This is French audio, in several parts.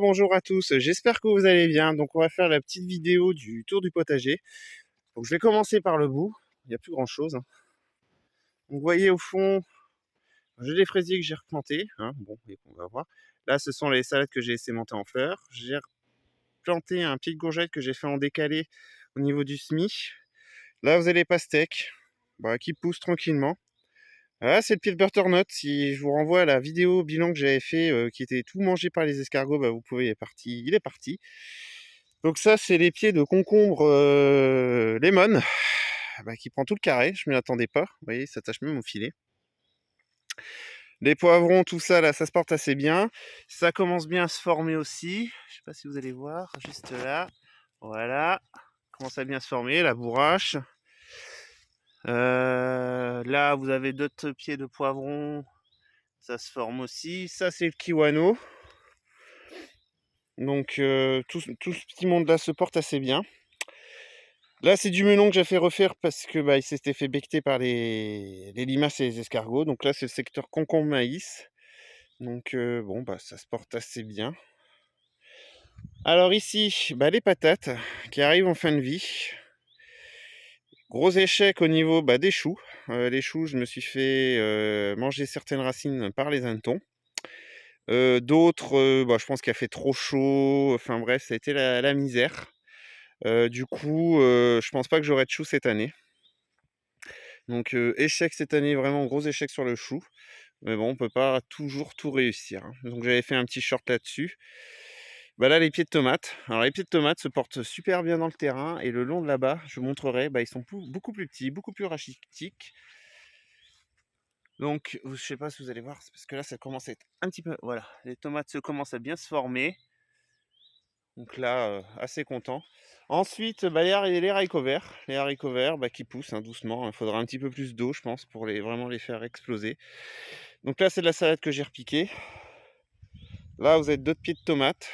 Bonjour à tous, j'espère que vous allez bien. Donc on va faire la petite vidéo du tour du potager. Donc je vais commencer par le bout, il n'y a plus grand chose, hein. Donc vous voyez au fond, j'ai les fraisiers que j'ai replantés, hein. Bon, et on va voir. Là ce sont les salades que j'ai laissé monter en fleurs. J'ai replanté un pied de courgette que j'ai fait en décalé au niveau du semis. Là vous avez les pastèques, qui poussent tranquillement. Ah, c'est le pied de butternut. Si je vous renvoie à la vidéo bilan que j'avais fait, qui était tout mangé par les escargots, vous pouvez, il est parti. Donc ça, c'est les pieds de concombre lemon, qui prend tout le carré. Je ne m'y attendais pas. Vous voyez, ça s'attache même au filet. Les poivrons, tout ça, là, ça se porte assez bien. Ça commence bien à se former aussi. Je ne sais pas si vous allez voir, juste là. Voilà. Commence à bien se former, la bourrache. Là, vous avez d'autres pieds de poivrons. Ça se forme aussi. Ça, c'est le kiwano. Donc, tout ce petit monde-là se porte assez bien. Là, c'est du melon que j'ai fait refaire parce que il s'était fait becqueter par les limaces et les escargots. Donc là, c'est le secteur concombre maïs. Donc, ça se porte assez bien. Alors ici, les patates qui arrivent en fin de vie. Gros échec au niveau des choux. Les choux, je me suis fait manger certaines racines par les hannetons. D'autres, je pense qu'il a fait trop chaud. Enfin bref, ça a été la misère. Du coup, je pense pas que j'aurai de choux cette année. Donc échec cette année, vraiment gros échec sur le chou. Mais bon, on peut pas toujours tout réussir, hein. Donc j'avais fait un petit short là-dessus. Là, les pieds de tomates. Alors les pieds de tomates se portent super bien dans le terrain et le long de là-bas, je vous montrerai, ils sont beaucoup plus petits, beaucoup plus rachitiques. Donc je sais pas si vous allez voir, c'est parce que là ça commence à être un petit peu... Voilà, les tomates se commencent à bien se former. Donc là, assez content. Ensuite, les haricots verts. Les haricots verts qui poussent, hein, doucement. Il faudra un petit peu plus d'eau, je pense, pour vraiment les faire exploser. Donc là, c'est de la salade que j'ai repiquée. Là, vous avez d'autres pieds de tomates.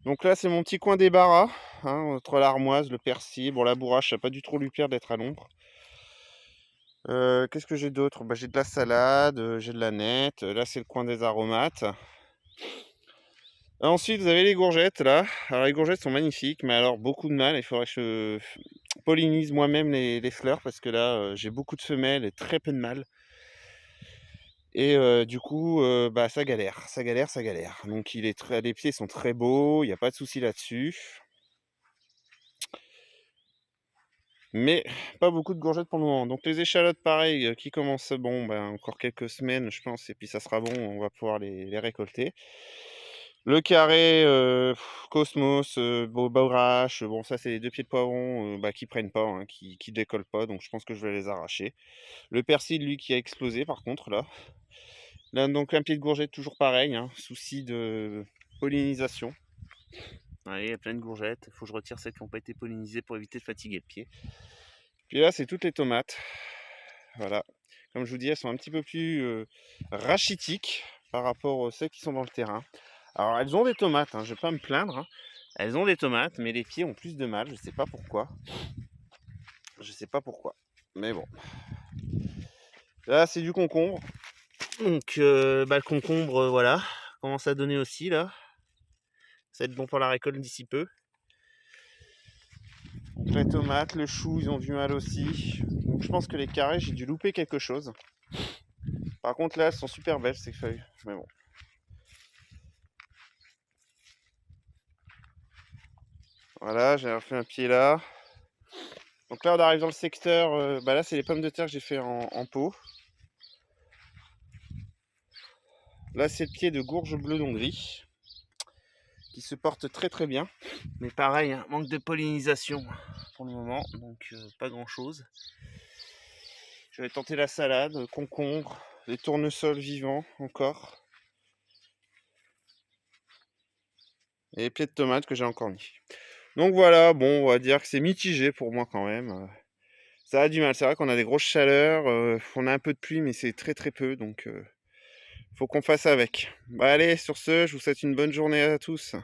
Donc là, c'est mon petit coin débarras, hein, entre l'armoise, le persil. Bon, la bourrache, ça n'a pas du tout lui plaire d'être à l'ombre. Qu'est-ce que j'ai d'autre? J'ai de la salade, j'ai de la nette. Là, c'est le coin des aromates. Ensuite, vous avez les courgettes là. Alors, les courgettes sont magnifiques, mais alors beaucoup de mal. Il faudrait que je pollinise moi-même les fleurs parce que là, j'ai beaucoup de femelles et très peu de mâles. Et du coup, ça galère, ça galère, ça galère. Donc les pieds sont très beaux, il n'y a pas de souci là-dessus. Mais pas beaucoup de courgettes pour le moment. Donc les échalotes, pareil, qui commencent encore quelques semaines, je pense, et puis ça sera bon, on va pouvoir les récolter. Le carré, Cosmos, Borache, ça c'est les 2 pieds de poivron, qui prennent pas, hein, qui décollent pas, donc je pense que je vais les arracher. Le persil, lui, qui a explosé par contre là. Là donc un pied de courgette toujours pareil, hein, souci de pollinisation. Allez, il y a plein de courgettes, il faut que je retire celles qui n'ont pas été pollinisées pour éviter de fatiguer le pied. Puis là, c'est toutes les tomates. Voilà. Comme je vous dis, elles sont un petit peu plus rachitiques par rapport à celles qui sont dans le terrain. Alors, elles ont des tomates, hein, je ne vais pas me plaindre, hein. Elles ont des tomates, mais les pieds ont plus de mal, je ne sais pas pourquoi. Je sais pas pourquoi. Mais bon. Là, c'est du concombre. Donc, le concombre, voilà, commence à donner aussi, là. Ça va être bon pour la récolte d'ici peu. Donc, les tomates, le chou, ils ont du mal aussi. Donc, je pense que les carrés, j'ai dû louper quelque chose. Par contre, là, elles sont super belles, ces feuilles. Mais bon. Voilà, j'ai refait un pied là. Donc là, on arrive dans le secteur. Là, c'est les pommes de terre que j'ai fait en pot. Là, c'est le pied de gourge bleu d'Hongrie qui se porte très très bien. Mais pareil, hein, manque de pollinisation pour le moment, donc pas grand chose. Je vais tenter la salade, concombre, les tournesols vivants encore. Et les pieds de tomates que j'ai encore mis. Donc voilà, bon, on va dire que c'est mitigé pour moi quand même. Ça a du mal, c'est vrai qu'on a des grosses chaleurs, on a un peu de pluie, mais c'est très très peu, donc faut qu'on fasse avec. Allez, sur ce, je vous souhaite une bonne journée à tous.